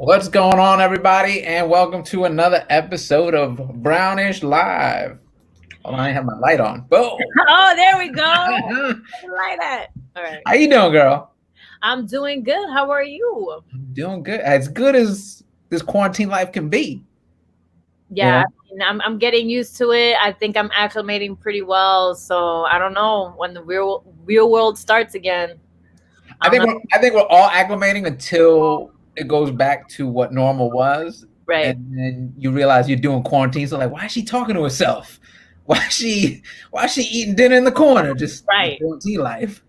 What's going on, everybody, and welcome to another episode of Brownish Live. Hold on, I have my light on. Boom. Oh, there we go. How I like that. All right. you doing, girl? I'm doing good. How are you? I'm doing good as this quarantine life can be. Yeah, I'm getting used to it. I think I'm acclimating pretty well. So I don't know when the real world starts again. I think we're all acclimating until it goes back to what normal was, Right. and then you realize you're doing quarantine. So like, why is she talking to herself? Why is she eating dinner in the corner? Just Right. quarantine life.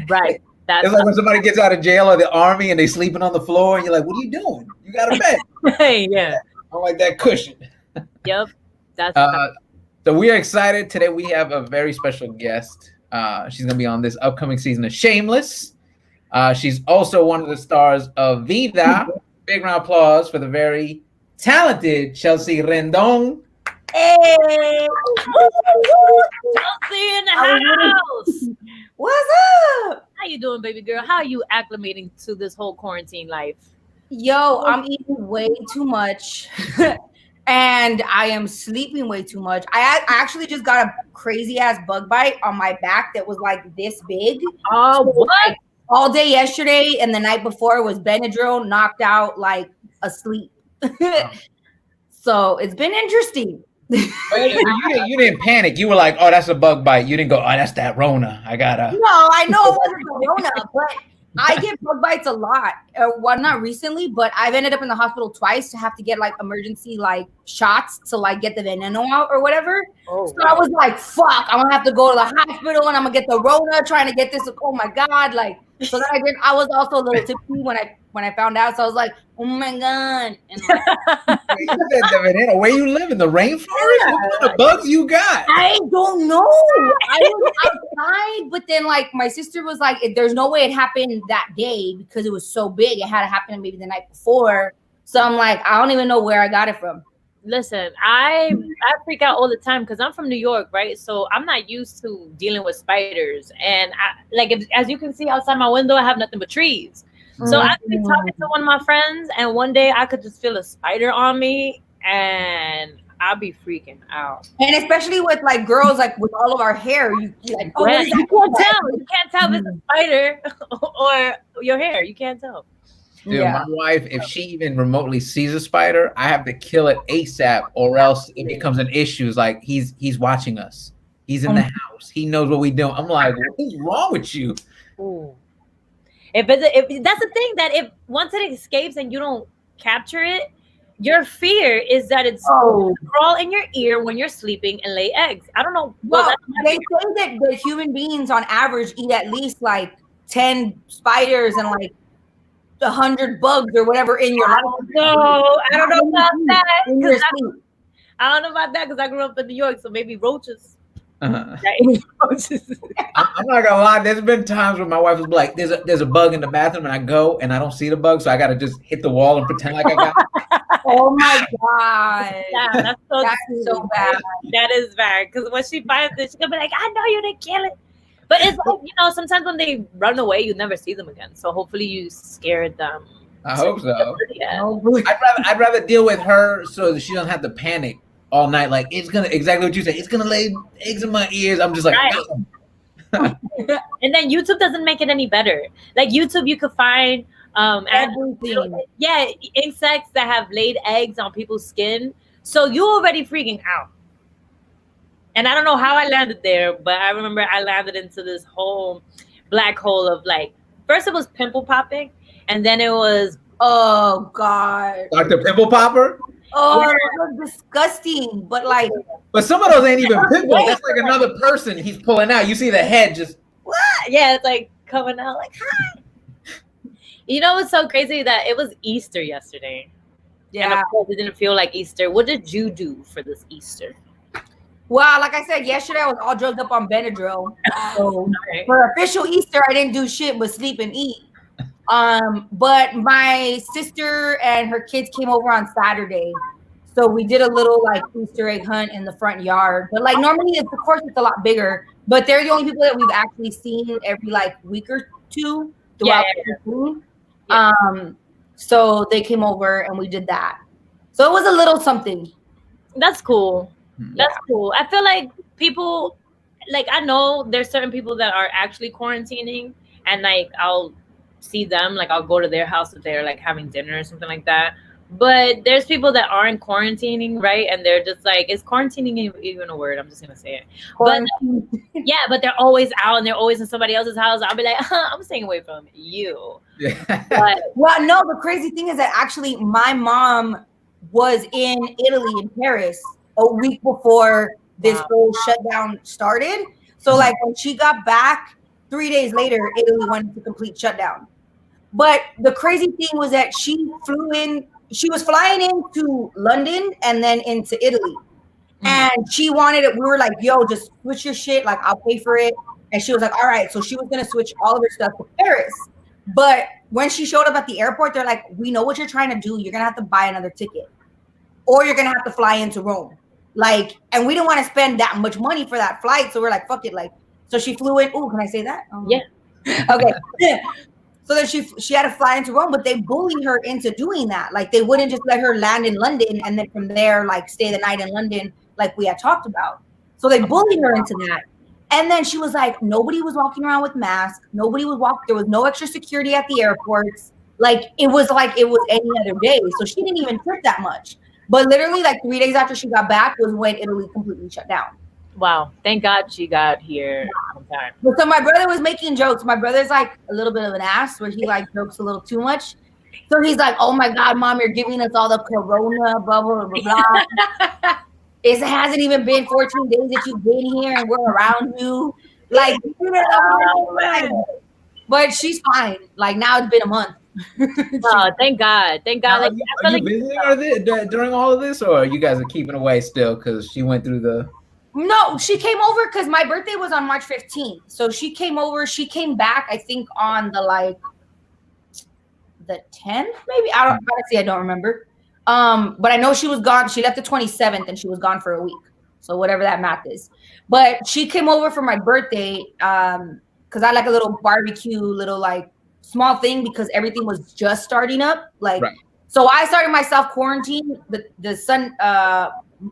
Right. That's It's like when somebody gets out of jail or the army and they sleeping on the floor, and you're like, "What are you doing? You got a bed." yeah. I like that cushion. Yep. That's So we are excited today. We have a very special guest. She's gonna be on this upcoming season of Shameless. She's also one of the stars of Vida. Big round of applause for the very talented Chelsea Rendon. hey. Chelsea in the house. What's up? How you doing, baby girl? How are you acclimating to this whole quarantine life? Yo, I'm eating way too much and I am sleeping way too much. I actually just got a crazy ass bug bite on my back that was like this big. Oh, So, what? like, all day yesterday and the night before was Benadryl, knocked out, like asleep. So it's been interesting. You didn't panic. You were like, "Oh, that's a bug bite." You didn't go, "Oh, that's that Rona. I gotta." No, I know it wasn't Corona, but I get bug bites a lot. Well, not recently, but I've ended up in the hospital twice to have to get like emergency like shots to like get the veneno out or whatever. Oh, So I was like, "Fuck! I'm gonna have to go to the hospital and I'm gonna get the Rona trying to get this." Oh my god! Like, so then I did. I was also a little tipsy when I found out. So I was like, "Oh my god!" And like, You said the veneno. Where you live in the rainforest? What kind of bugs you got? I don't know. I was outside, but then like my sister was like, "There's no way it happened that day because it was so big. It had to happen maybe the night before." So I'm like, I don't even know where I got it from. Listen, I freak out all the time because I'm from New York, right? So I'm not used to dealing with spiders, and as you can see outside my window, I have nothing but trees. So I could be talking to one of my friends, and one day I could just feel a spider on me, and I'll be freaking out. And especially with like girls, like with all of our hair, you like, oh, what is You that? can't tell. You can't tell if it's a spider or your hair. You can't tell. Dude, Yeah. my wife, if she even remotely sees a spider, I have to kill it ASAP, or else it becomes an issue. It's like he's watching us. He's in the house. He knows what we do. I'm like, what is wrong with you? Ooh. If that's the thing, that if once it escapes and you don't capture it, your fear is that it's going to crawl in your ear when you're sleeping and lay eggs. I don't know. Well, they say that the human beings on average eat at least like 10 spiders and like 100 bugs or whatever in your life. No, I don't know about that. In your sleep. I don't know about that because I grew up in New York, so maybe roaches. Uh-huh. Roaches. I'm not gonna lie. There's been times where my wife was like, "There's a bug in the bathroom," and I go and I don't see the bug, so I gotta just hit the wall and pretend like I got it. Oh my god. Yeah, That's so bad. That is bad because when she finds it, she's gonna be like, "I know you didn't kill it." But it's like, sometimes when they run away, you never see them again. So hopefully you scared them. I hope so. Yeah. I'd rather deal with her so that she doesn't have to panic all night. Like, it's gonna, exactly what you said. It's gonna lay eggs in my ears. I'm just like, right. And then YouTube doesn't make it any better. Like YouTube, you could find everything. Yeah, insects that have laid eggs on people's skin. So you're already freaking out. And I don't know how I landed there, but I remember I landed into this whole black hole of like, first it was pimple popping, and then it was, oh god, Dr. Pimple Popper. Oh, that was disgusting. But like, but some of those ain't even pimples. That's like another person he's pulling out. You see the head just, what? Yeah, it's like coming out like, hi. You know what's so crazy? That it was Easter yesterday. Yeah. And of course it didn't feel like Easter. What did you do for this Easter? Well, like I said, yesterday I was all drugged up on Benadryl. So for official Easter, I didn't do shit but sleep and eat. But my sister and her kids came over on Saturday. So we did a little like Easter egg hunt in the front yard. But like normally, of course, it's a lot bigger. But they're the only people that we've actually seen every like week or two throughout the season. So they came over and we did that. So it was a little something. That's cool. That's cool. I feel like people, like, I know there's certain people that are actually quarantining, and like I'll see them, like I'll go to their house if they're like having dinner or something like that. But there's people that aren't quarantining, right? And they're just like, is quarantining even a word? I'm just gonna say it. But yeah, but they're always out and they're always in somebody else's house. I'll be like, I'm staying away from you. But, well, no, the crazy thing is that actually my mom was in Italy, in Paris, a week before this whole shutdown started. So like when she got back 3 days later, Italy went into complete shutdown. But the crazy thing was that she was flying into London and then into Italy. And she wanted it. We were like, yo, just switch your shit. Like, I'll pay for it. And she was like, all right. So she was going to switch all of her stuff to Paris. But when she showed up at the airport, they're like, we know what you're trying to do. You're going to have to buy another ticket. Or you're going to have to fly into Rome. Like, and we didn't want to spend that much money for that flight. So we're like, fuck it. Like, so she flew in. Oh, can I say that? Yeah. Okay. So then she had to fly into Rome, but they bullied her into doing that. Like, they wouldn't just let her land in London and then from there, like, stay the night in London, like we had talked about. So they bullied her into that. And then she was like, nobody was walking around with masks. Nobody was walking. There was no extra security at the airports. Like it was any other day. So she didn't even trip that much. But literally like 3 days after she got back was when Italy completely shut down. Wow. Thank God she got here on time. But so my brother was making jokes. My brother's like a little bit of an ass where he like jokes a little too much. So he's like, oh my God, Mom, you're giving us all the corona, blah, blah, blah, blah. It hasn't even been 14 days that you've been here and we're around you. Like, but she's fine. Like now it's been a month. Oh, thank God. Thank God. Like, are you visiting her during all of this, or you guys are keeping away still because she went through the... No, she came over because my birthday was on March 15th. So she came over. She came back, I think, on the 10th, maybe. I don't remember. But I know she was gone. She left the 27th and she was gone for a week. So whatever that math is. But she came over for my birthday because I like a little barbecue, little like small thing because everything was just starting up. Like, right. So I started my self quarantine.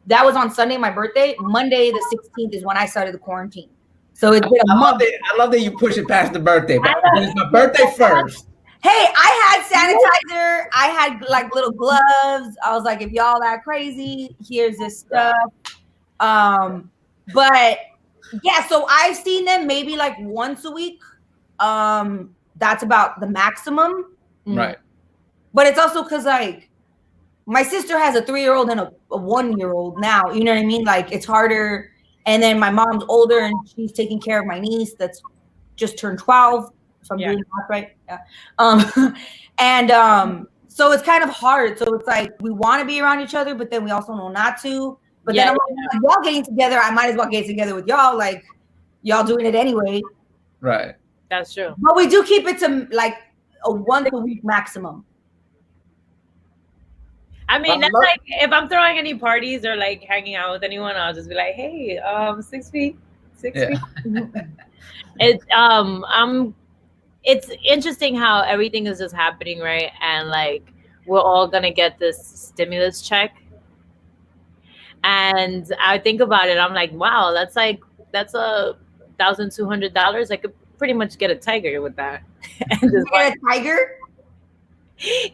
That was on Sunday, my birthday. Monday, the 16th is when I started the quarantine. So it's been a month. I love that you push it past the birthday. But it's my birthday first. Hey, I had sanitizer. I had like little gloves. I was like, if y'all that crazy, here's this stuff. But yeah, so I've seen them maybe like once a week. That's about the maximum. Right. But it's also because like my sister has a 3-year-old and a 1-year-old now. You know what I mean? Like it's harder. And then my mom's older and she's taking care of my niece that's just turned 12. So I'm doing that right. Yeah. So it's kind of hard. So it's like we want to be around each other, but then we also know not to. But then I'm like, y'all getting together, I might as well get together with y'all. Like y'all doing it anyway. Right. That's true. But we do keep it to like a once a week maximum. I mean, that's like if I'm throwing any parties or like hanging out with anyone, I'll just be like, hey, 6 feet. It's interesting how everything is just happening, right? And like we're all gonna get this stimulus check. And I think about it, I'm like, wow, that's $1,200. I could pretty much get a tiger with that. And just get a tiger?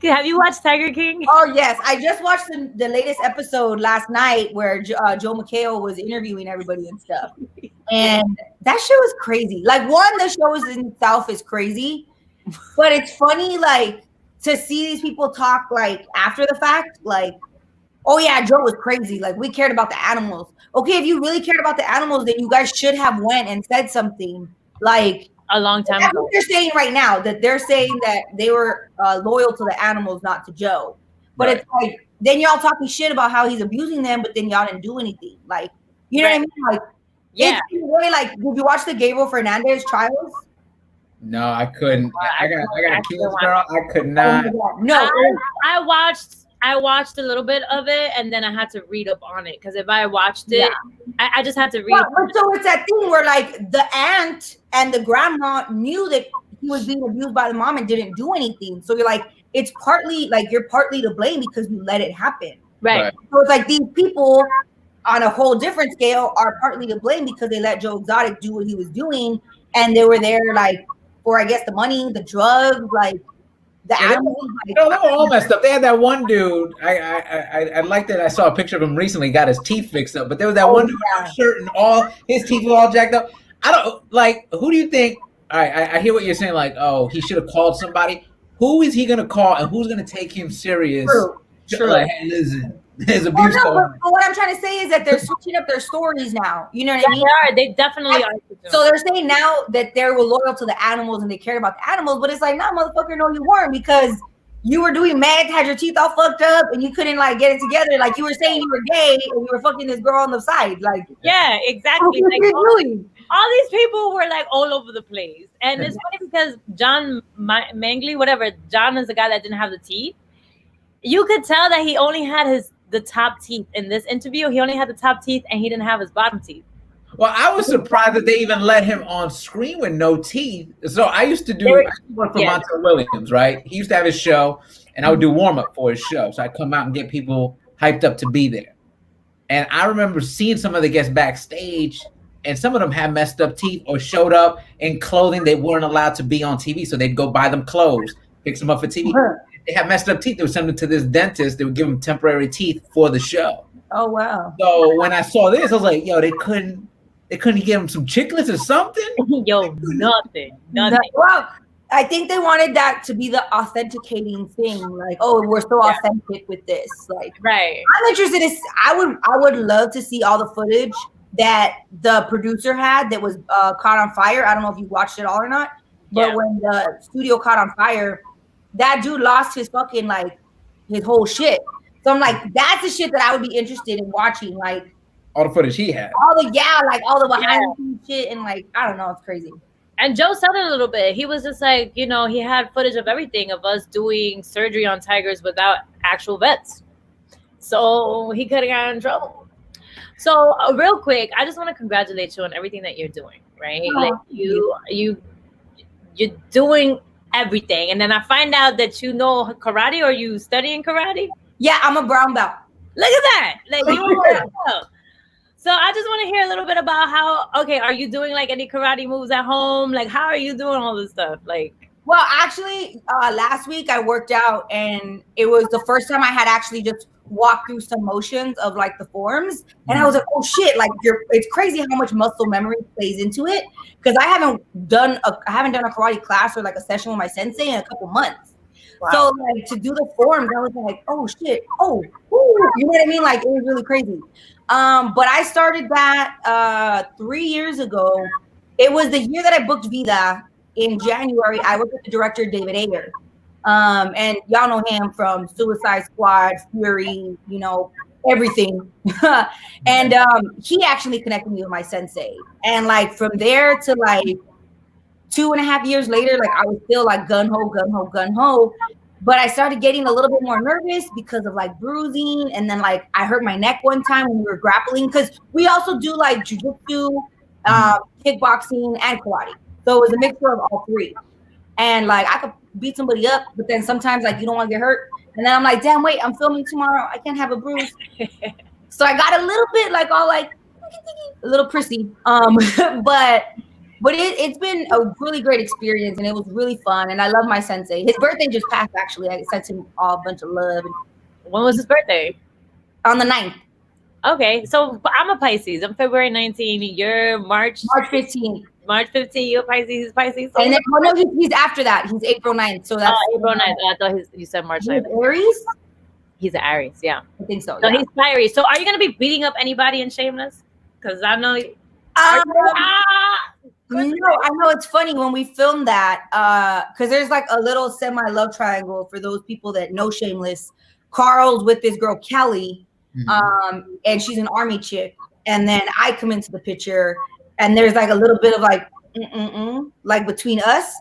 Have you watched Tiger King? Oh yes, I just watched the latest episode last night where Joe McHale was interviewing everybody and stuff, and that shit was crazy. Like the show in itself is crazy, but it's funny like to see these people talk like after the fact, like, oh yeah, Joe was crazy. Like we cared about the animals. Okay, if you really cared about the animals, then you guys should have went and said something like. A long time ago. What they're saying right now that they're saying that they were loyal to the animals, not to Joe. But It's like then y'all talking shit about how he's abusing them, but then y'all didn't do anything. Like you know what I mean? Like it's way like did you watch the Gabriel Fernandez trials? No, I couldn't. I got kids, girl. I could not. Oh no, I watched a little bit of it and then I had to read up on it because if I watched it, I just had to read. Well, but so it's that thing where like the aunt and the grandma knew that he was being abused by the mom and didn't do anything. So you're like, it's partly like you're partly to blame because you let it happen. Right. So it's like these people on a whole different scale are partly to blame because they let Joe Exotic do what he was doing, and they were there like for I guess the money, the drugs, like the animals. Like, no, they were all messed up. They had that one dude. I liked that. I saw a picture of him recently. Got his teeth fixed up, but there was that one dude with his shirt and all his teeth were all jacked up. I don't like. Who do you think? All right, I hear what you're saying. Like, oh, he should have called somebody. Who is he gonna call, and who's gonna take him serious? True. Like, hey, listen. There's abuse going on. But what I'm trying to say is that they're switching up their stories now. You know what I mean? They are. They definitely are. So they're saying now that they were loyal to the animals and they cared about the animals, but it's like, nah, motherfucker, no, you weren't, because you were doing meth, had your teeth all fucked up, and you couldn't like get it together. Like you were saying you were gay and you were fucking this girl on the side. Like, yeah, exactly. What like, are you doing? All these people were like all over the place, and it's funny because John Mangley, whatever, John is the guy that didn't have the teeth. You could tell that he only had the top teeth in this interview. He only had the top teeth and he didn't have his bottom teeth. Well, I was surprised that they even let him on screen with no teeth. So I used to work for Montel Williams, right? He used to have his show, and I would do warm up for his show. So I'd come out and get people hyped up to be there. And I remember seeing some of the guests backstage, and some of them had messed up teeth or showed up in clothing they weren't allowed to be on TV. So they'd go buy them clothes, fix them up for TV. They had messed up teeth. They would send them to this dentist. They would give them temporary teeth for the show. Oh, wow. So when I saw this, I was like, yo, they couldn't give them some chiclets or something? Yo, nothing. Well, I think they wanted that to be the authenticating thing. Like, oh, we're so authentic with this. Like, right. I'm interested in, I would love to see all the footage that the producer had that was caught on fire. I don't know if you watched it all or not, but when the studio caught on fire, that dude lost his fucking, like, his whole shit. So I'm like, that's the shit that I would be interested in watching. Like, all the footage he had. All the behind the scenes shit, and like, I don't know, it's crazy. And Joe said it a little bit. He was just like, you know, he had footage of everything, of us doing surgery on tigers without actual vets. So he could have gotten in trouble. So real quick, I just want to congratulate you on everything that you're doing, right? Oh, like you're doing everything. And then I find out that you know karate, or you studying karate? Yeah, I'm a brown belt. Look at that. Like, you a brown belt. So I just want to hear a little bit about are you doing like any karate moves at home? Like, how are you doing all this stuff? Like, well, actually, last week I worked out, and it was the first time I had actually just walked through some motions of like the forms, and I was like, oh shit, like it's crazy how much muscle memory plays into it, because I haven't done a karate class or like a session with my sensei in a couple months. Wow. So like to do the forms, I was like, oh shit, you know what I mean? Like, it was really crazy. But I started that 3 years ago. It was the year that I booked Vida in January. I worked with the director, David Ayer. And y'all know him from Suicide Squad, Fury, you know, everything. And he actually connected me with my sensei. And like from there to like 2.5 years later, like I was still like gun-ho. But I started getting a little bit more nervous because of like bruising. And then like I hurt my neck one time when we were grappling, because we also do like jiu-jitsu, kickboxing, and karate. So it was a mixture of all three. And like I could beat somebody up, but then sometimes like you don't want to get hurt. And then I'm like, damn, wait, I'm filming tomorrow. I can't have a bruise. So I got a little bit like all like a little prissy. But it's been a really great experience, and it was really fun. And I love my sensei. His birthday just passed, actually. I sent him all a bunch of love. When was his birthday? On the 9th. Okay, so I'm a Pisces. I'm February 19. You're March 15th. March 15th, you're Pisces. He's Pisces. So and then, he's after that. He's April 9th. So that's April 9th. I thought you said March 9th. Aries? He's an Aries, yeah. I think so. So he's Aries. So are you going to be beating up anybody in Shameless? Because I know... No, I know it's funny when we filmed that, because there's like a little semi-love triangle for those people that know Shameless. Carl's with this girl Kelly, and she's an army chick, and then I come into the picture, and there's like a little bit of like like between us,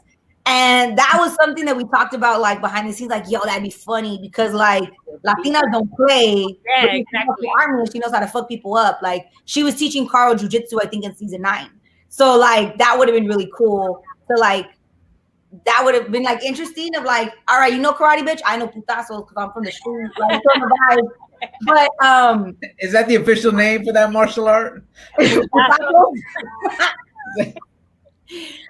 and that was something that we talked about like behind the scenes, like, yo, that'd be funny, because like Latinas don't play. Yeah, exactly. Army, she knows how to fuck people up. Like she was teaching Carl jiu-jitsu, I think, in season 9. So like that would have been really cool to like that would have been like interesting. Of like, all right, you know karate, bitch. I know putazos because I'm from the street. Like, vibe. But is that the official name for that martial art?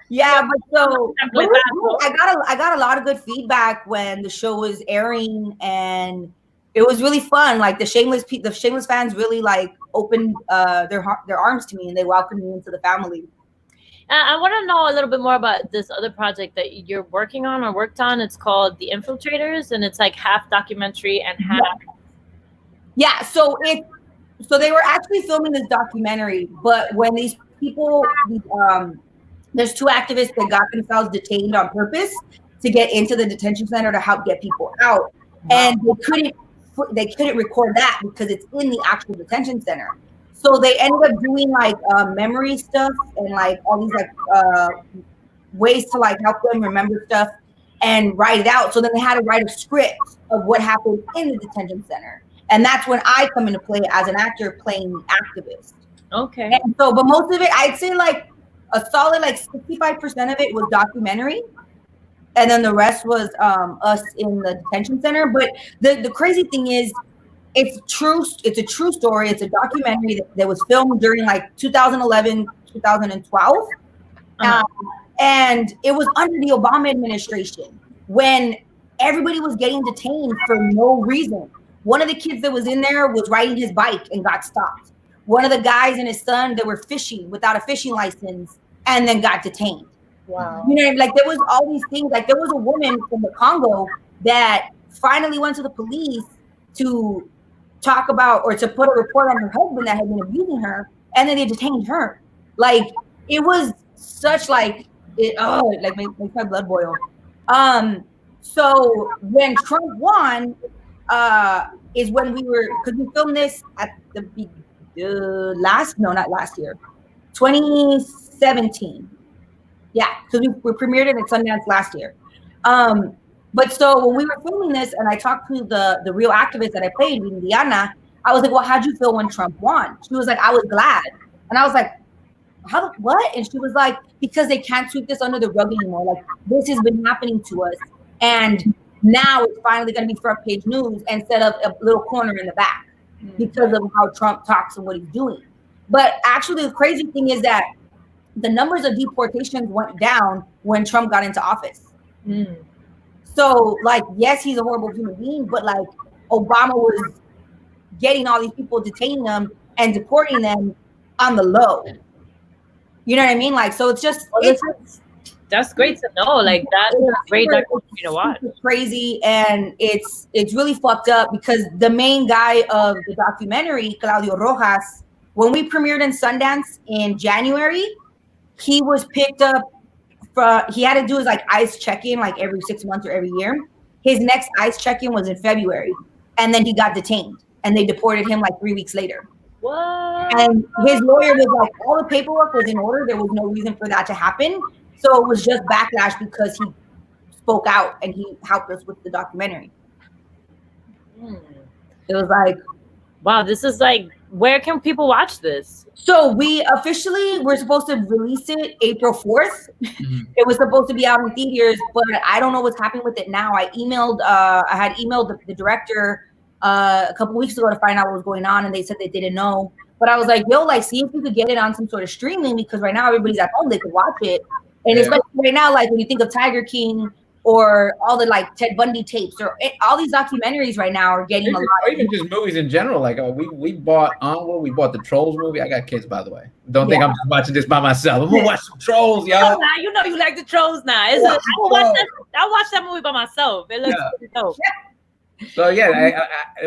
Yeah, but so I got a lot of good feedback when the show was airing, and it was really fun. Like the Shameless fans really like opened their arms to me, and they welcomed me into the family. I want to know a little bit more about this other project that you're working on or worked on. It's called The Infiltrators, and it's like half documentary and half. Yeah, so they were actually filming this documentary, but when these people, there's two activists that got themselves detained on purpose to get into the detention center to help get people out, and they couldn't record that because it's in the actual detention center. So they ended up doing like memory stuff and like all these like ways to like help them remember stuff and write it out. So then they had to write a script of what happened in the detention center. And that's when I come into play as an actor playing the activist. Okay. And so, but most of it, I'd say like a solid like 65% of it was documentary. And then the rest was us in the detention center. But the crazy thing is, it's a true story. It's a documentary that was filmed during like 2011, 2012. And it was under the Obama administration when everybody was getting detained for no reason. One of the kids that was in there was riding his bike and got stopped. One of the guys and his son that were fishing without a fishing license and then got detained. Wow. You know, like there was all these things. Like there was a woman from the Congo that finally went to the police to talk about or to put a report on her husband that had been abusing her, and then they detained her. Like it was such like it like makes my blood boil. So when Trump won, is when we were, because we filmed this at the not last year, 2017. Yeah, because we premiered it at Sundance last year. But so when we were filming this, and I talked to the real activist that I played, Diana, I was like, well, how'd you feel when Trump won? She was like, I was glad. And I was like, what? And she was like, because they can't sweep this under the rug anymore. Like, this has been happening to us. And now it's finally going to be front page news instead of a little corner in the back because of how Trump talks and what he's doing. But actually, the crazy thing is that the numbers of deportations went down when Trump got into office. So, like, yes, he's a horrible human being, but like Obama was getting all these people, detaining them and deporting them on the low. You know what I mean? Like, so it's just that's great to know. Like that's a great documentary to watch. It's crazy, and it's really fucked up because the main guy of the documentary, Claudio Rojas, when we premiered in Sundance in January, he was picked up. He had to do his like ICE check-in like every 6 months or every year. His next ICE check-in was in February, and then he got detained, and they deported him like 3 weeks later. What? And his lawyer was like, all the paperwork was in order. There was no reason for that to happen. So it was just backlash because he spoke out and he helped us with the documentary. It was like, wow, this is like, where can people watch this? So we're supposed to release it April 4th. It was supposed to be out in theaters, but I don't know what's happening with it now. I had emailed the director a couple weeks ago to find out what was going on, and they said they didn't know. But I was like, yo, like, see if you could get it on some sort of streaming, because right now everybody's at home, they could watch it. And especially right now, like when you think of Tiger King or all the like Ted Bundy tapes or all these documentaries right now are getting a lot. Or even just movies in general. Like we bought Onward, we bought the Trolls movie. I got kids, by the way. Don't think I'm just watching this by myself. I'm gonna watch some Trolls, y'all. You know you like the Trolls now. I watch that movie by myself. It looks pretty dope. So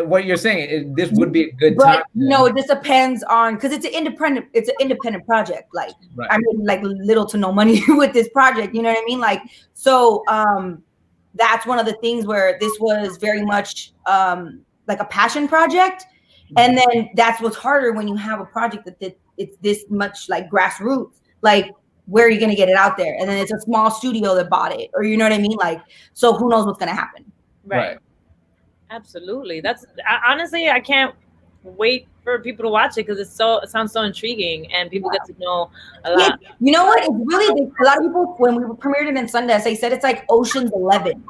what you're saying, this would be a good time. No, it just depends on, because it's an independent project. Like I made like little to no money with this project. You know what I mean? Like, so that's one of the things where this was very much like a passion project. And then that's what's harder when you have a project that it's this much like grassroots. Like, where are you going to get it out there? And then it's a small studio that bought it, or you know what I mean? Like, so who knows what's going to happen? Right. Absolutely. Honestly, I can't wait for people to watch it because it sounds so intriguing and people get to know a lot. Yeah, you know what? It's really a lot of people when we premiered it in Sundance, they said it's like Ocean's 11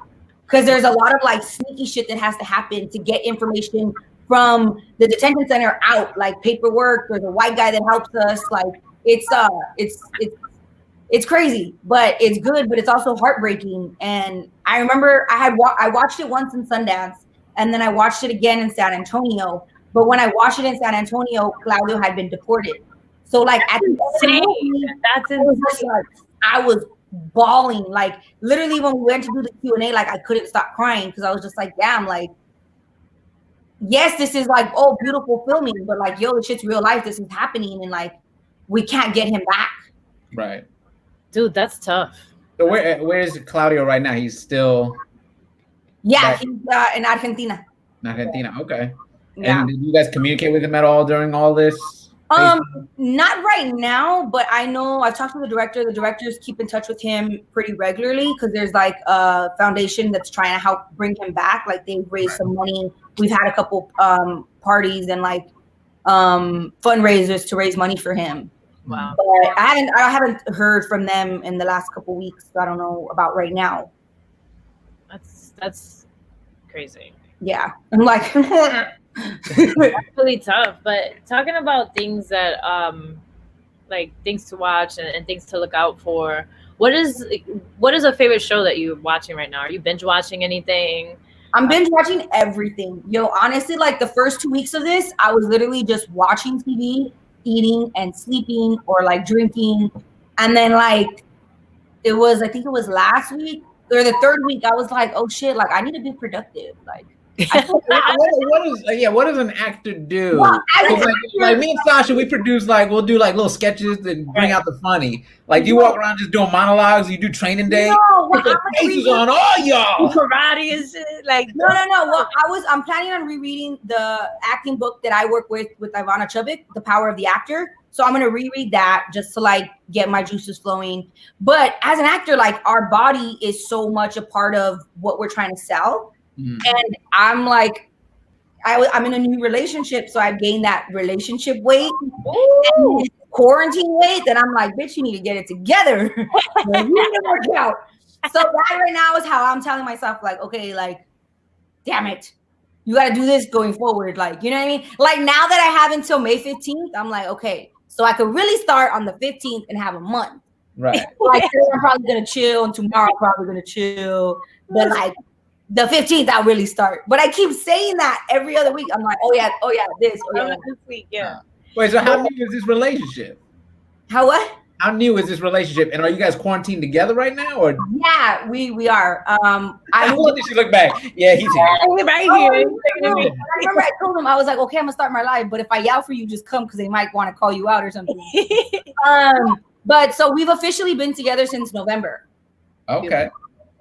because there's a lot of like sneaky shit that has to happen to get information from the detention center out, like paperwork. There's a white guy that helps us. Like it's crazy, but it's good, but it's also heartbreaking. And I remember I watched it once in Sundance, and then I watched it again in San Antonio. But when I watched it in San Antonio, Claudio had been deported. So like at the movie, That's insane. I was bawling. Like literally when we went to do the Q&A, like I couldn't stop crying because I was just like, damn, like, yes, this is like, oh, beautiful filming, but like, yo, this shit's real life. This is happening, and like, we can't get him back. Right. Dude, that's tough. So where is Claudio right now? He's still Yeah, he's in Argentina. in Argentina. Okay. Yeah. And did you guys communicate with him at all during all this? Not right now, but I know I've talked to the director. The directors keep in touch with him pretty regularly because there's like a foundation that's trying to help bring him back. Like they've raised some money. We've had a couple parties and like fundraisers to raise money for him. Wow. But I haven't heard from them in the last couple weeks. So I don't know about right now. That's crazy. Yeah, I'm like. That's really tough. But talking about things that like things to watch and things to look out for, what is a favorite show that you're watching right now? Are you binge watching anything? I'm binge watching everything. Yo, honestly, like the first 2 weeks of this, I was literally just watching TV, eating and sleeping, or like drinking. And then like I think it was last week or the third week, I was like, oh shit, like I need to be productive. Like what does an actor do? Well, like me and Sasha, we'll do like little sketches and bring out the funny. Like you walk around just doing monologues, you do training day. No, put the faces on all y'all. Karate and shit. Like no. Well, I'm planning on rereading the acting book that I work with Ivana Chubbuck, The Power of the Actor. So I'm gonna reread that just to like get my juices flowing. But as an actor, like our body is so much a part of what we're trying to sell. And I'm like, I'm in a new relationship, so I've gained that relationship weight, and quarantine weight. Then I'm like, bitch, you need to get it together. You need to work out. So that right now is how I'm telling myself, like, okay, like, damn it, you got to do this going forward. Like, you know what I mean? Like now that I have until May 15th, I'm like, okay, so I could really start on the 15th and have a month. Right. Like today I'm probably gonna chill, and tomorrow I'm probably gonna chill, but like. The 15th, I'll really start. But I keep saying that every other week. I'm like, oh yeah, this week, yeah. Wait, so how new is this relationship? How what? How new is this relationship? And are you guys quarantined together right now? Or yeah, we are. I want to look back. Yeah, he's here. Right here. I remember I told him, I was like, okay, I'm gonna start my live, but if I yell for you, just come because they might want to call you out or something. But so we've officially been together since November. Okay.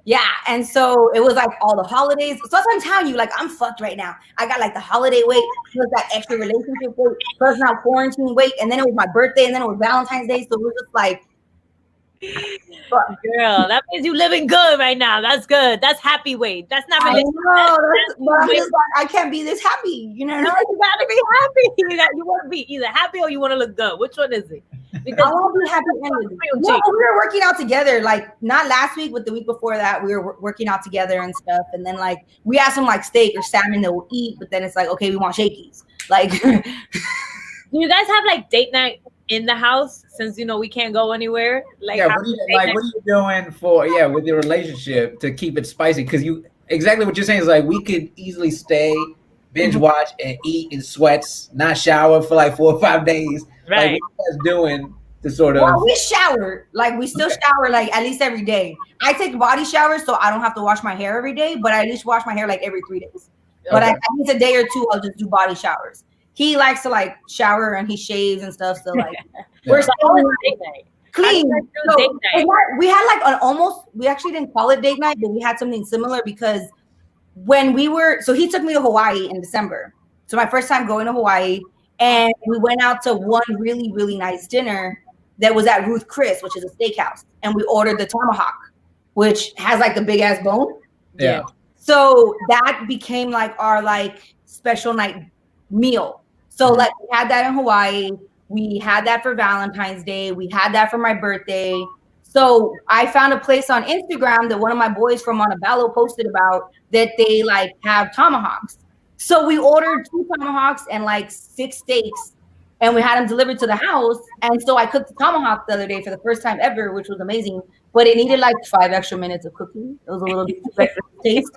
Yeah, and so it was like all the holidays. So that's what I'm telling you. Like I'm fucked right now. I got like the holiday weight, plus that extra relationship weight, plus now quarantine weight, and then it was my birthday, and then it was Valentine's Day. So it was just like, girl, that means you living good right now. That's good. That's happy weight. That's not really. I can't be this happy. You know, no, you gotta be happy. You want to be either happy or you want to look good. Which one is it? Because I want to be happy. Well, we were working out together, like not last week, but the week before that, we were working out together and stuff. And then like we had some like steak or salmon that we'll eat, but then it's like, okay, we want shakies. Like, do you guys have like date night in the house since we can't go anywhere? Like, yeah, what are you doing for with your relationship to keep it spicy? Because exactly what you're saying is like we could easily stay, binge watch, and eat in sweats, not shower for like 4 or 5 days. Right. Like, what are you guys doing to sort of? Well, we shower. Like we still shower like at least every day. I take body showers so I don't have to wash my hair every day, but I at least wash my hair like every 3 days. But I least a day or two, I'll just do body showers. He likes to like shower and he shaves and stuff. So like we're still clean. So, we had like we actually didn't call it date night, but we had something similar because when he took me to Hawaii in December. So my first time going to Hawaii, and we went out to one really, really nice dinner that was at Ruth Chris, which is a steakhouse. And we ordered the tomahawk, which has like the big ass bone. Yeah. So that became like our like special night meal. So like we had that in Hawaii. We had that for Valentine's Day. We had that for my birthday. So I found a place on Instagram that one of my boys from Montebello posted about that they like have tomahawks. So we ordered 2 tomahawks and like 6 steaks, and we had them delivered to the house. And so I cooked the tomahawk the other day for the first time ever, which was amazing. But it needed like 5 extra minutes of cooking. It was a little bit too extra taste.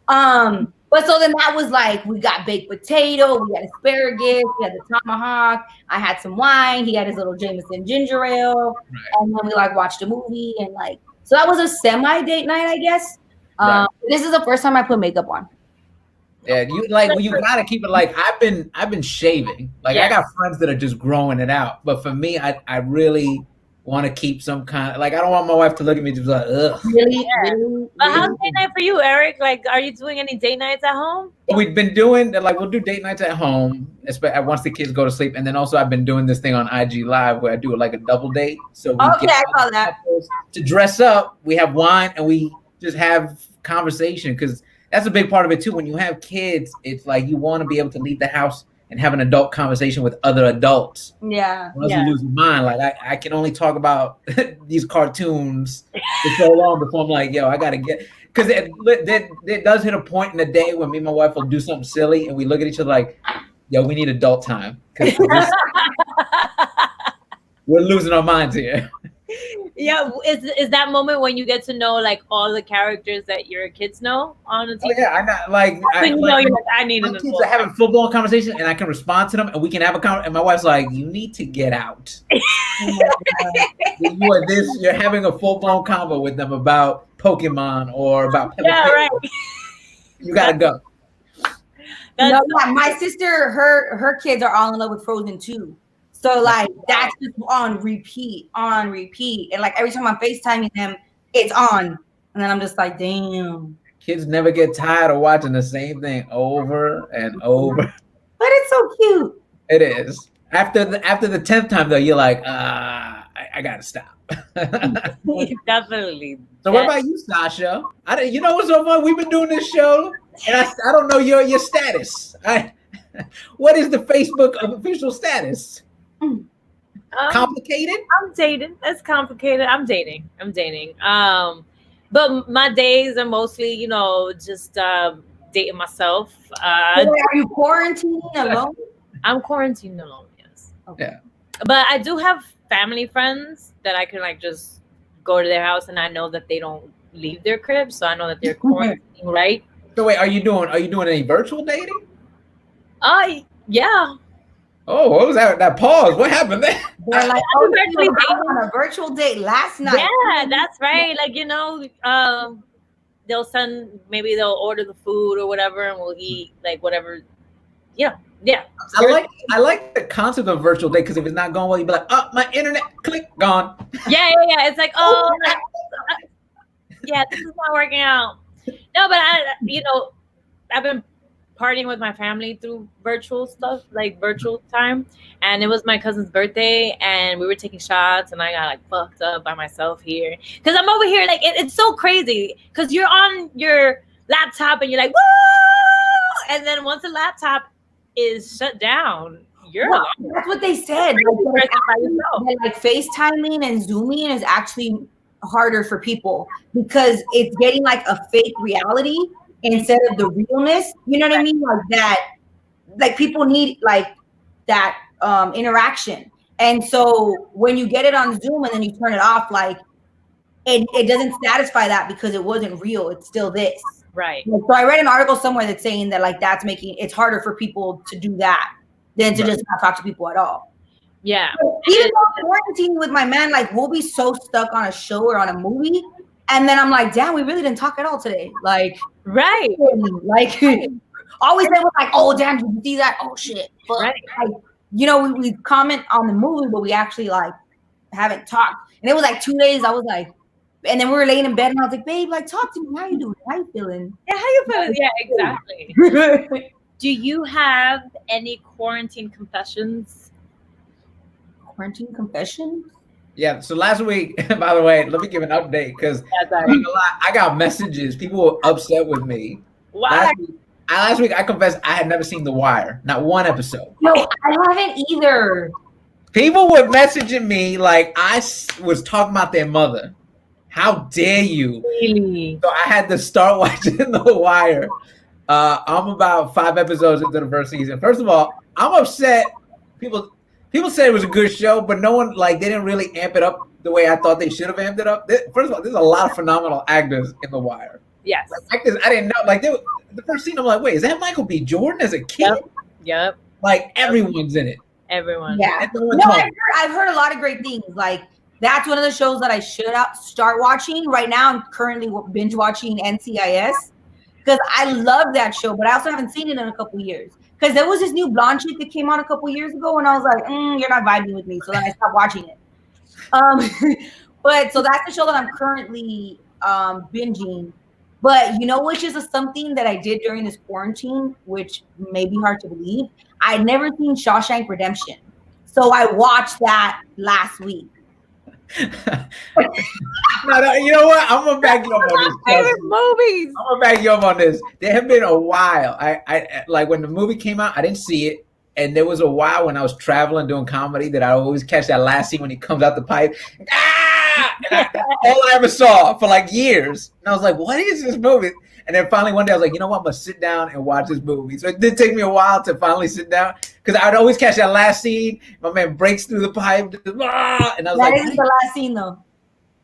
But so then that was like, we got baked potato, we had asparagus, we had the tomahawk, I had some wine, he had his little Jameson ginger ale, and then we like watched a movie and like, so that was a semi date night, I guess. This is the first time I put makeup on. Yeah, you like well, you gotta keep it like I've been shaving. Like I got friends that are just growing it out, but for me, I really want to keep some kind of like I don't want my wife to look at me just like ugh. Really? But how's date night for you, Eric? Like, are you doing any date nights at home? We've been doing like we'll do date nights at home, especially once the kids go to sleep, and then also I've been doing this thing on IG Live where I do like a double date. So we I saw that. To dress up, we have wine and we just have conversation because that's a big part of it too. When you have kids, it's like you want to be able to leave the house and have an adult conversation with other adults. Yeah. Or else you lose your mind. Like I can only talk about these cartoons for so long before I'm like, yo, I gotta get because it does hit a point in the day when me and my wife will do something silly and we look at each other like, yo, we need adult time. We're losing our minds here. Yeah, is that moment when you get to know like all the characters that your kids know on the TV? Oh, yeah, I got like I need my kids are having full-blown conversation and I can respond to them and we can have a conversation. And my wife's like, you need to get out. You're having a full-blown convo with them about Pokemon or about right. You gotta go. My sister, her kids are all in love with Frozen 2. So like that's just on repeat. And like every time I'm FaceTiming them, it's on. And then I'm just like, damn. Kids never get tired of watching the same thing over and over. But it's so cute. It is. After the 10th time though, you're like, I gotta stop. Definitely. So what about you, Sasha? You know what's so fun? We've been doing this show, and I don't know your status. What is the Facebook official status? Complicated? I'm dating. That's complicated. I'm dating. But my days are mostly, just dating myself. Are you quarantining alone? I'm quarantined alone, yes. Okay. Yeah. But I do have family friends that I can like just go to their house and I know that they don't leave their crib, so I know that they're quarantining, right? So wait, are you doing any virtual dating? Yeah. Oh, what was that pause? What happened there? They're like, on a virtual date last night. Yeah, that's right. Like, they'll order the food or whatever and we'll eat like whatever. Yeah. I like the concept of virtual date because if it's not going well, you'd be like, oh, my internet, click, gone. Yeah. It's like, yeah, this is not working out. No, but I've been partying with my family through virtual stuff, like virtual time. And it was my cousin's birthday and we were taking shots and I got like fucked up by myself here. Cause I'm over here, like it's so crazy. Cause you're on your laptop and you're like, woo! And then once the laptop is shut down, that's what they said. Like FaceTiming and Zooming is actually harder for people because it's getting like a fake reality instead of the realness. You know what I mean? Like that, like people need like that interaction. And so when you get it on Zoom and then you turn it off, like it doesn't satisfy that because it wasn't real. It's still this. Right. So I read an article somewhere that's saying that like that's making it's harder for people to do that than to just not talk to people at all. Yeah. Even though quarantining with my man, like we'll be so stuck on a show or on a movie. And then I'm like, damn, we really didn't talk at all today. Like, right. Like always they were like, oh damn, did you see that? Oh shit. But right. Like, we comment on the movie, but we actually like haven't talked. And it was like 2 days. I was like, and then we were laying in bed and I was like, babe, like talk to me. How you doing? How you feeling? Yeah, how you feeling? Yeah, exactly. Do you have any quarantine confessions? Quarantine confessions? Yeah, so last week, by the way, let me give an update because I got messages. People were upset with me. Why? last week I confessed I had never seen The Wire, not one episode. No, I haven't either. People were messaging me like I was talking about their mother. How dare you? Really? So I had to start watching The Wire. I'm about 5 episodes into the first season. First of all, I'm upset. People said it was a good show, but no one they didn't really amp it up the way I thought they should have amped it up. First of all, there's a lot of phenomenal actors in The Wire. Yes. Actors I didn't know. The first scene, I'm like, wait, is that Michael B. Jordan as a kid? Yep. Everyone's in it. Everyone. Yeah. No, I've heard a lot of great things. That's one of the shows that I should start watching. Right now, I'm currently binge watching NCIS because I love that show, but I also haven't seen it in a couple of years. Because there was this new blonde chick that came out a couple of years ago, and I was like, you're not vibing with me. So then I stopped watching it. But so that's the show that I'm currently binging. But you know, which is something that I did during this quarantine, which may be hard to believe. I'd never seen Shawshank Redemption. So I watched that last week. No, you know what? I'm gonna back you up on this. Favorite movies. I'm gonna back you up on this. There have been a while. I like when the movie came out, I didn't see it. And there was a while when I was traveling doing comedy that I always catch that last scene when he comes out the pipe. That's all I ever saw for years. And I was like, what is this movie? And then finally one day I was like, you know what? I'm going to sit down and watch this movie. So it did take me a while to finally sit down because I'd always catch that last scene. My man breaks through the pipe. And I was that isn't the last scene though.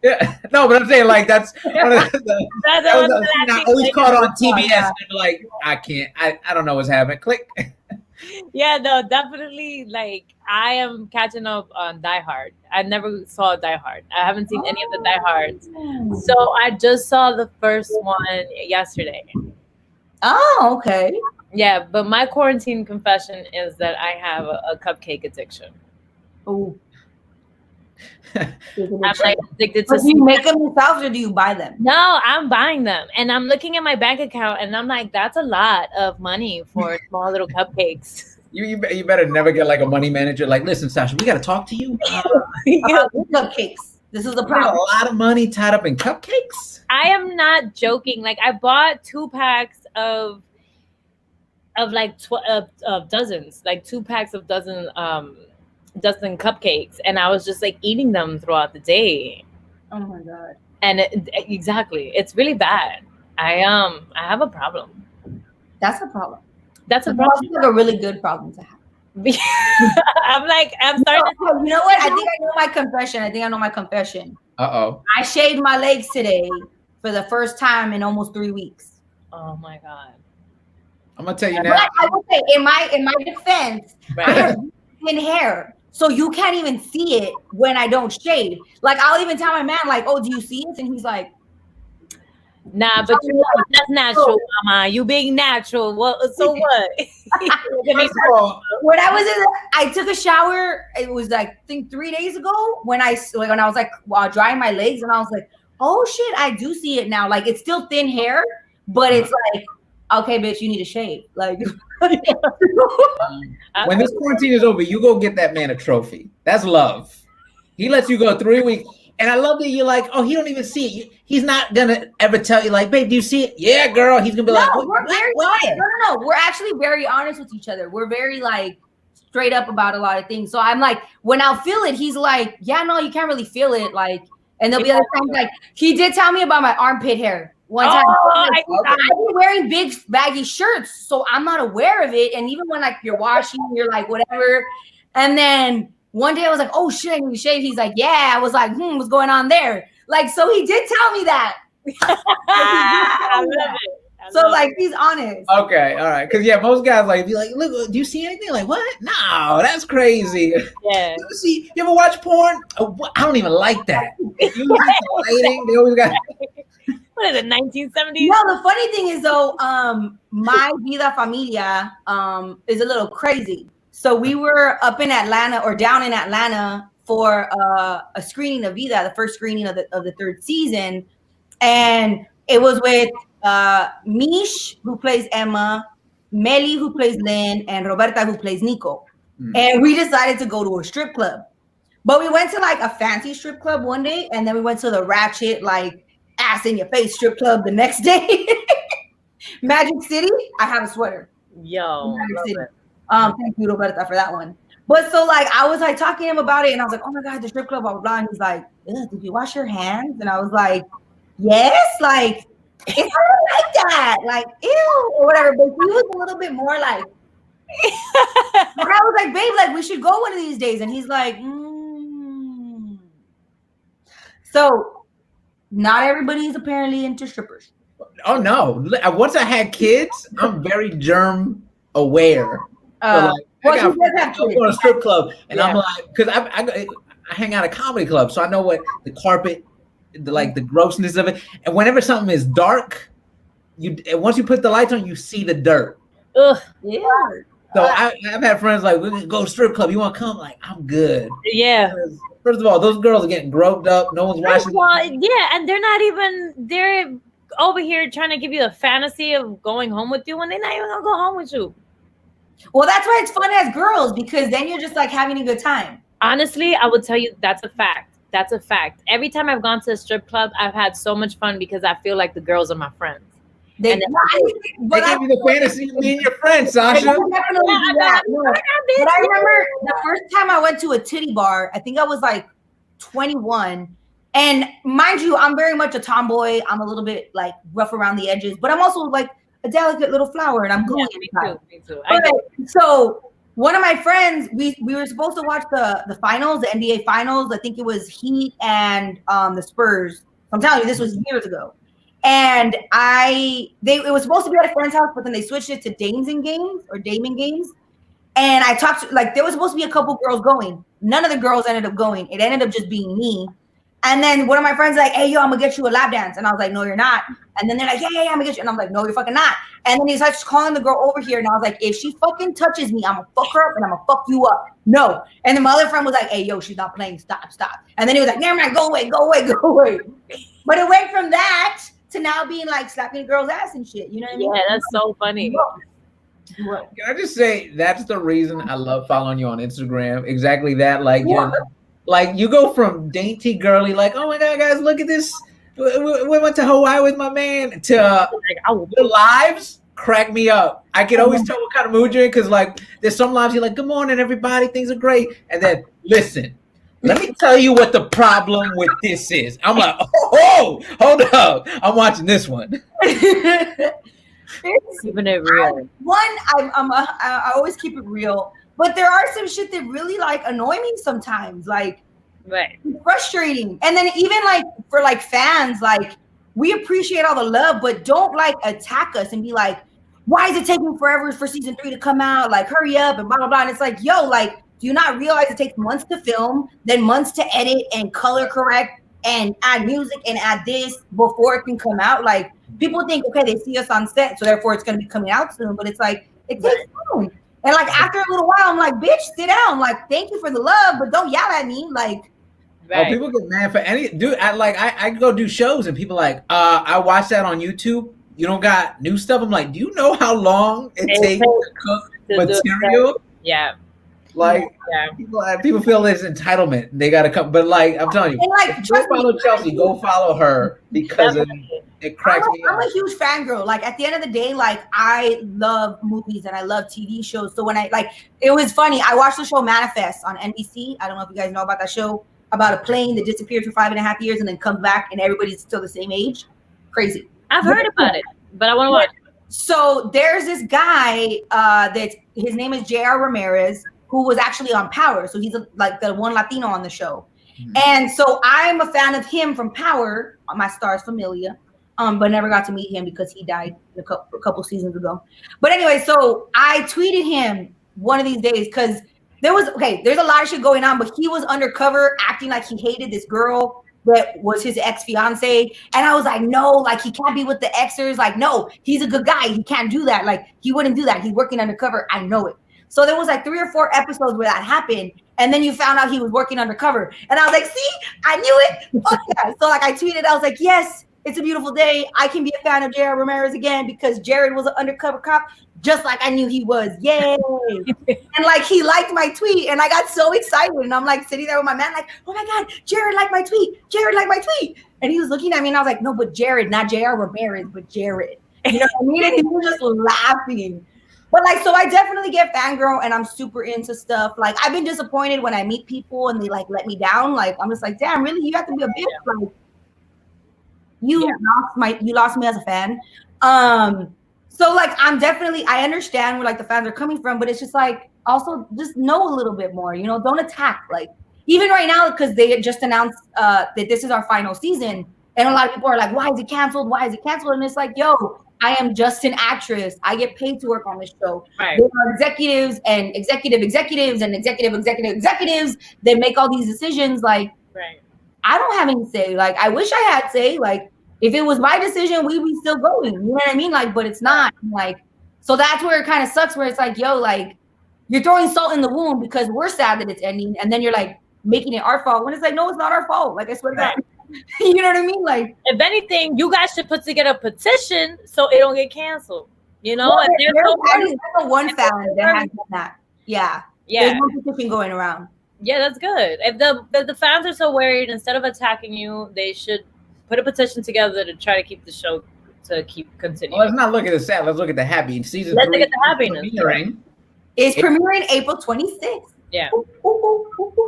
Yeah, no, but I'm saying that's one of I always caught on TBS. And I can't. I don't know what's happening. Click. Yeah, no, definitely. I am catching up on Die Hard. I never saw Die Hard. I haven't seen any of the Die Hards. So I just saw the first one yesterday. Oh, okay. Yeah, but my quarantine confession is that I have a cupcake addiction. Oh. I'm addicted to. Do you make them yourself or do you buy them? No, I'm buying them, and I'm looking at my bank account, and I'm like, that's a lot of money for small little cupcakes. You better never get a money manager. Listen, Sasha, we got to talk to you. Cupcakes. This is the problem. A lot of money tied up in cupcakes. I am not joking. I bought 2 packs of dozens, 2 packs of dozen cupcakes, and I was just eating them throughout the day. Oh my god! And exactly, it's really bad. I have a problem. That's a problem. That's a problem. It's a really good problem to have. I'm starting. You know what? I think I know my confession. Uh-oh. I shaved my legs today for the first time in almost 3 weeks. Oh my god! I'm gonna tell you now. But I will say, in my defense, I have thin hair. So you can't even see it when I don't shave. I'll even tell my man, oh, do you see it? And he's like, nah, but you know that's natural, mama. You being natural. So what? When I took a shower, it was I think 3 days ago when I was drying my legs, and I was like, oh shit, I do see it now. It's still thin hair, but it's okay, bitch, you need to shave. When this quarantine is over, you go get that man a trophy. That's love. He lets you go 3 weeks. And I love that you're oh, he don't even see it. He's not going to ever tell you babe, do you see it? Yeah, girl. He's going to be we're very honest. No. We're actually very honest with each other. We're very straight up about a lot of things. So I'm when I'll feel it, he's yeah, no, you can't really feel it. And there'll be other times he did tell me about my armpit hair. One time, I've been wearing big baggy shirts, so I'm not aware of it. And even when you're washing, you're whatever. And then one day I was oh shit, I need to shave. He's yeah. I was what's going on there? So he did tell me that. I love it. So he's honest. Okay, all right. Because most guys be look, do you see anything? What? No, that's crazy. Yeah. You ever watch porn? I don't even like that. They always got. What is it, 1970s? No, the funny thing is though, my Vida Familia is a little crazy. So we were up in Atlanta or down in Atlanta for a screening of Vida, the first screening of the 3rd season, and it was with Mish, who plays Emma, Meli, who plays Lynn, and Roberta, who plays Nico. And we decided to go to a strip club, but we went to a fancy strip club one day, and then we went to the ratchet ass in your face strip club the next day. Magic City, I have a sweater. Yo, Magic City. Thank you, Roberta, for that one. But so like I was like talking to him about it, and I was like, oh my god, the strip club, blah blah blah. And he's like, did you wash your hands? And I was like, yes, like it's not like that, like ew or whatever. But he was a little bit more like, and I was like, babe, like we should go one of these days. And he's like, So not everybody is apparently into strippers. Oh no! Once I had kids, I'm very germ aware. So like, I go to a strip club, and I'm like, because I hang out at a comedy club, so I know what the carpet, the grossness of it. And whenever something is dark, once you put the lights on, you see the dirt. Ugh. Yeah. So I've had friends like, we're gonna go to strip club. You want to come? Like, I'm good. Yeah. First of all, those girls are getting groped up. No one's watching. Yeah, and they're over here trying to give you a fantasy of going home with you when they're not even gonna go home with you. Well, that's why it's fun as girls, because then you're just like having a good time. Honestly, I would tell you that's a fact. That's a fact. Every time I've gone to a strip club, I've had so much fun because I feel like the girls are my friends. They give you the fantasy of being your friend, Sasha. But I remember the first time I went to a titty bar, I think I was like 21. And mind you, I'm very much a tomboy. I'm a little bit like rough around the edges, but I'm also like a delicate little flower, and I'm going. Yeah, me too. So one of my friends, we were supposed to watch the finals, the NBA finals. I think it was Heat and the Spurs. I'm telling you, this was years ago. And it was supposed to be at a friend's house, but then they switched it to Damon Games. And I talked to, like, there was supposed to be a couple girls going. None of the girls ended up going. It ended up just being me. And then one of my friends like, hey, yo, I'm gonna get you a lap dance. And I was like, no, you're not. And then they're like, yeah, I'm gonna get you. And I'm like, no, you're fucking not. And then he starts calling the girl over here. And I was like, if she fucking touches me, I'm gonna fuck her up and I'm gonna fuck you up. No. And then my other friend was like, hey, yo, she's not playing. Stop. And then he was like, never mind, go away. But it went from that to now being like slapping a girl's ass and shit. You know what I mean? Yeah, that's so funny. Can I just say that's the reason I love following you on Instagram? Exactly that. Like, like you go from dainty girly, like, oh my god, guys, look at this. We went to Hawaii with my man, to the lives crack me up. I can always tell what kind of mood you're in, because like there's some lives you're like, good morning, everybody, things are great. And then listen, let me tell you what the problem with this is. I'm like, oh, hold up. I'm watching this one. Keeping it real. I always keep it real, but there are some shit that really like annoy me sometimes, like frustrating. And then even like for like fans, like we appreciate all the love, but don't like attack us and be like, why is it taking forever for season 3 to come out? Like, hurry up and blah blah blah. And it's like, yo, like, do you not realize it takes months to film, then months to edit and color correct and add music and add this before it can come out? Like, people think, okay, they see us on set, so therefore it's going to be coming out soon. But it's like, it takes time. And like after a little while, I'm like, bitch, sit down. Like, thank you for the love, but don't yell at me. Like, oh, people get mad for any dude. I go do shows and people like, I watch that on YouTube. You don't got new stuff. I'm like, do you know how long it takes to cook material? Yeah. Like, people feel this entitlement. They got to come. But like, I'm telling you, like, go follow Chelsea. Go follow her, because it cracks me up. I'm a huge fangirl. Like, at the end of the day, like, I love movies and I love TV shows. So when it was funny. I watched the show Manifest on NBC. I don't know if you guys know about that show, about a plane that disappeared for 5.5 years and then comes back and everybody's still the same age. Crazy. I've heard about it, but I want to watch it. So there's this guy his name is J.R. Ramirez, who was actually on Power. So he's like the one Latino on the show. Mm-hmm. And so I'm a fan of him from Power, my Starz Familia, but never got to meet him because he died a couple seasons ago. But anyway, so I tweeted him one of these days because there's a lot of shit going on, but he was undercover acting like he hated this girl that was his ex-fiance. And I was like, no, like, he can't be with the exers. Like, no, he's a good guy. He can't do that. Like, he wouldn't do that. He's working undercover. I know it. So there was like 3 or 4 episodes where that happened. And then you found out he was working undercover. And I was like, see, I knew it. Fuck yeah. So like I tweeted, I was like, yes, it's a beautiful day. I can be a fan of Jared Ramirez again because Jared was an undercover cop, just like I knew he was. Yay. And like he liked my tweet and I got so excited. And I'm like sitting there with my man, like, oh my God, Jared liked my tweet. Jared liked my tweet. And he was looking at me and I was like, no, but Jared, not J.R. Ramirez, but Jared. You know what I mean? And he was just laughing. But like, so I definitely get fangirl and I'm super into stuff. Like, I've been disappointed when I meet people and they like let me down. Like, I'm just like, damn, really? You have to be a bitch. Like, you lost me as a fan. So like, I understand where like the fans are coming from, but it's just like, also just know a little bit more, you know, don't attack. Like, even right now, because they had just announced that this is our final season. And a lot of people are like, why is it canceled? Why is it canceled? And it's like, yo, I am just an actress. I get paid to work on this show. Right. There are executives and executives that make all these decisions. Like, right. I don't have any say. Like, I wish I had say. Like, if it was my decision, we'd be still going. You know what I mean? Like, but it's not. Like, so that's where it kind of sucks. Where it's like, yo, like, you're throwing salt in the wound because we're sad that it's ending, and then you're like making it our fault when it's like, no, it's not our fault. Like, I swear to God. You know what I mean? Like, if anything, you guys should put together a petition so it don't get canceled. You know, well, there's one fan that has done that. Yeah. There's one petition going around. Yeah, that's good. If the fans are so worried, instead of attacking you, they should put a petition together to try to keep the show to keep continuing. Well, let's not look at the sad. Let's look at the happy. Season 3. Let's look at the happiness. It's premiering April 26th. Yeah.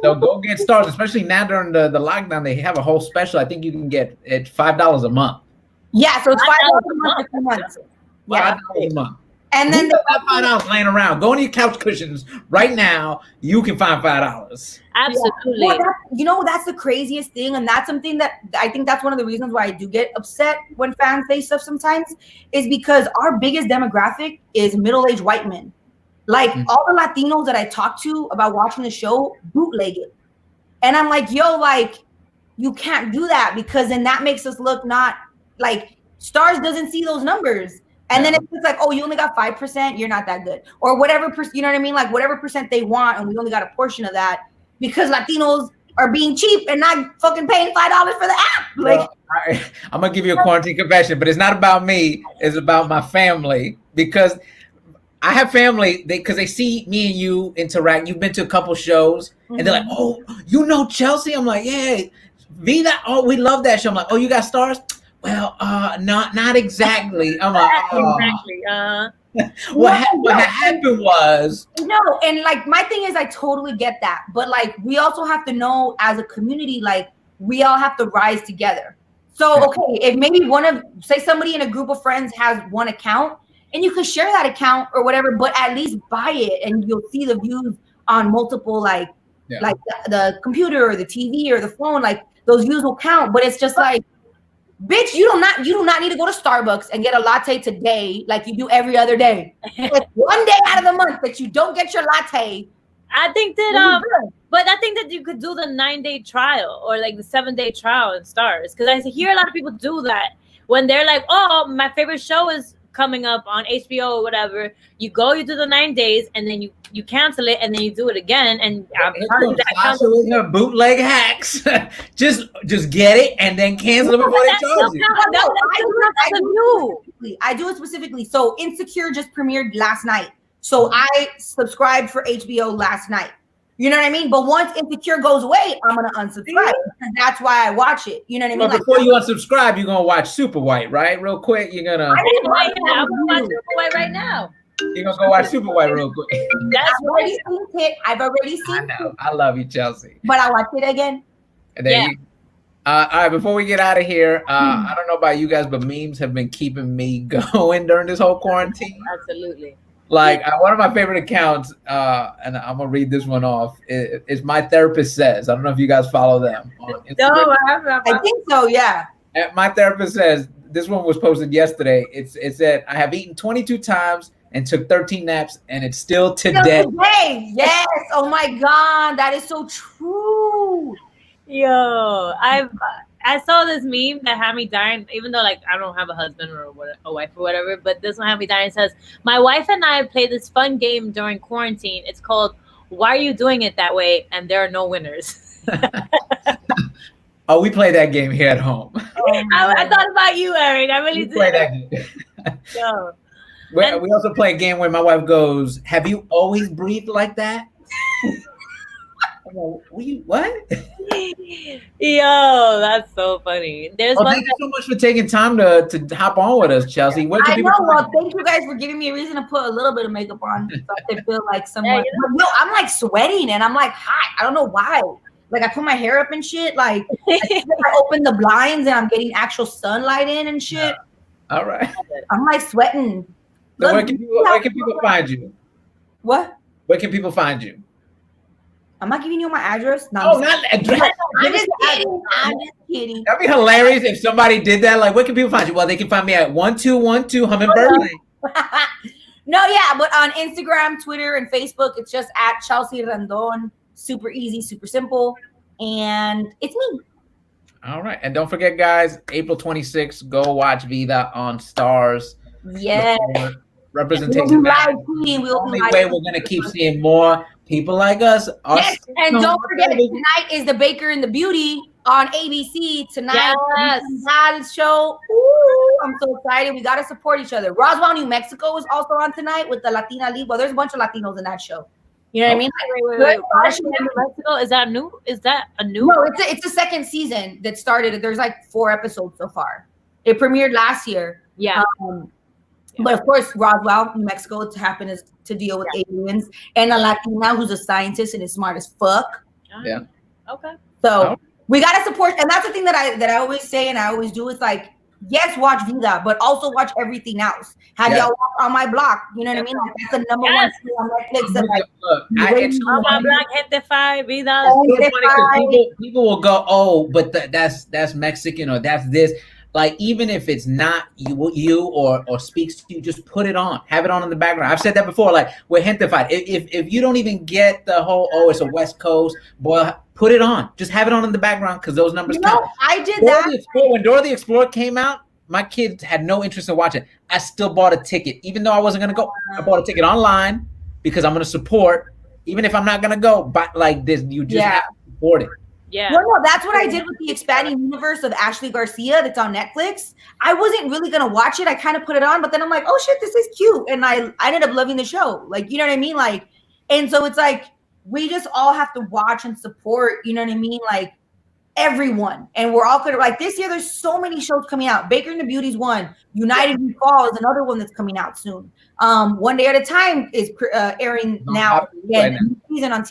So go get Starz, especially now during the lockdown. They have a whole special. I think you can get it $5 a month. Yeah, so it's $5 a month for 2 months. $5 a month. And then $5 laying around. Go on your couch cushions right now. You can find $5. Absolutely. Yeah. Well, that's the craziest thing, and that's something that I think that's one of the reasons why I do get upset when fans say stuff sometimes, is because our biggest demographic is middle-aged white men. Like all the Latinos that I talk to about watching the show bootleg it. And I'm like, yo, like, you can't do that, because then that makes us look not like Starz doesn't see those numbers. And then it's like, oh, you only got 5%, you're not that good. Or whatever, you know what I mean? Like whatever percent they want, and we only got a portion of that because Latinos are being cheap and not fucking paying $5 for the app. Like, well, I'm going to give you a quarantine confession, but it's not about me. It's about my family, because I have family, because they see me and you interact. You've been to a couple shows, and they're like, oh, you know Chelsea? I'm like, yeah. Vida, oh, we love that show. I'm like, oh, you got Starz? Well, not exactly. I'm like, oh. Exactly. What happened was, no, and like my thing is, I totally get that, but like we also have to know as a community, like we all have to rise together. So okay, if maybe say somebody in a group of friends has one account, and you can share that account or whatever, but at least buy it, and you'll see the views on multiple, like the computer or the TV or the phone. Like those views will count, but it's just like, bitch, you do not need to go to Starbucks and get a latte today like you do every other day. Like one day out of the month that you don't get your latte. I think that but I think that you could do the 9-day trial or like the 7-day trial in Starz, because I hear a lot of people do that when they're like, oh, my favorite show is coming up on HBO or whatever. You go, you do the 9 days, and then you cancel it, and then you do it again. And I'm telling you that bootleg hacks. just get it and then cancel it before they charge you. I do it specifically. So Insecure just premiered last night, so I subscribed for HBO last night. You know what I mean? But once Insecure goes away, I'm gonna unsubscribe. That's why I watch it. You know what I mean? But before you unsubscribe, you're gonna watch Super White, right? Real quick, you're gonna. I'm gonna watch Super White right now. You're gonna go watch Super White real quick. I've already seen it. I love you, Chelsea. But I watch it again. And then all right, before we get out of here, I don't know about you guys, but memes have been keeping me going during this whole quarantine. Absolutely. Like one of my favorite accounts, and I'm gonna read this one off. Is My Therapist Says. I don't know if you guys follow them on Instagram. No, I think so. Yeah. My Therapist Says. This one was posted yesterday. It said, I have eaten 22 times and took 13 naps, and it's still today. Yes. Oh my God, that is so true. Yo, I saw this meme that had me dying, even though like I don't have a husband or a wife or whatever, but this one had me dying. It says, my wife and I played this fun game during quarantine. It's called Why Are You Doing It That Way? And there are no winners. Oh, we play that game here at home. I thought about you, Eric. I really did. Play that game. Yo. We also play a game where my wife goes, have you always breathed like that? What? Yo, that's so funny. There's one. Thank you so much for taking time to hop on with us, Chelsea. Where can I people know. find Well, you? thank you guys for giving me a reason to put a little bit of makeup on, so I could feel like someone. Yeah, you Yo, I'm like sweating and I'm like hot. I don't know why. Like I put my hair up and shit. Like I open the blinds and I'm getting actual sunlight in and shit. Yeah. All right. I'm like sweating. So Look, where can people find you? What? Where can people find you? I'm not giving you my address. No, Oh, not address. I'm just kidding. I'm just kidding. That'd be hilarious if somebody did that. Like, where can people find you? Well, they can find me at 1212 Hummingbird Lane. No, yeah, but on Instagram, Twitter, and Facebook, it's just at Chelsea Rendon. Super easy, super simple, and it's me. All right, and don't forget, guys, April 26th, go watch Vida on Starz. Yeah. Representation. The only way we're gonna keep seeing more people like us. Yes, and don't forget, tonight is the Baker and the Beauty on ABC tonight. Yes. Show. Ooh, I'm so excited. We gotta support each other. Roswell, New Mexico is also on tonight with the Latina League. Well, there's a bunch of Latinos in that show. You know what I mean? Wait. Mexico, is that new? Is that a new? No, it's a second season that started. There's like 4 episodes so far. It premiered last year. Yeah. But of course, Roswell, New Mexico, to happen is to deal with aliens and a Latina who's a scientist and is smart as fuck. Yeah. Okay. So we gotta support, and that's the thing that I always say and I always do is like, yes, watch Vida, but also watch everything else. Have y'all watched On My Block? You know what I mean? Like, that's the number one thing on Netflix. That, like, On My Block, Gente Five, Vida. People will go, oh, but that's Mexican or that's this. Like, even if it's not you or speaks to you, just put it on. Have it on in the background. I've said that before. Like, we're gentrified. If you don't even get the whole, it's a West Coast, boy, put it on. Just have it on in the background because those numbers count. I did that. When Dora the Explorer came out, my kids had no interest in watching. I still bought a ticket. Even though I wasn't going to go, I bought a ticket online because I'm going to support. Even if I'm not going to go, but like this, you just have to support it. Yeah. No, that's what I did with the expanding universe of Ashley Garcia that's on Netflix. I wasn't really gonna watch it. I kind of put it on, but then I'm like, oh shit, this is cute. And I ended up loving the show. Like, you know what I mean? Like, and so it's like we just all have to watch and support, you know what I mean? Like everyone. And we're all gonna like this year, there's so many shows coming out. Baker and the Beauty's one, United We Fall is another one that's coming out soon. One Day at a Time is airing now again, season on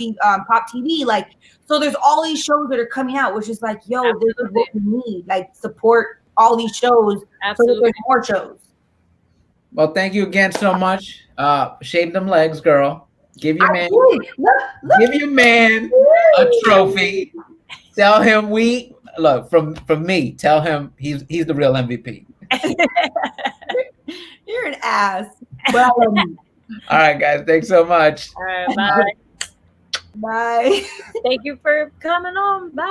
Pop TV. Like, so there's all these shows that are coming out, which is like, yo, this is what we need. Like, support all these shows so that there's more shows. Well, thank you again so much. Shave them legs, girl. Give your man, give your man a trophy. Tell him from me. Tell him he's the real MVP. You're an ass. Well, all right, guys. Thanks so much. All right, bye. Bye. Thank you for coming on. Bye.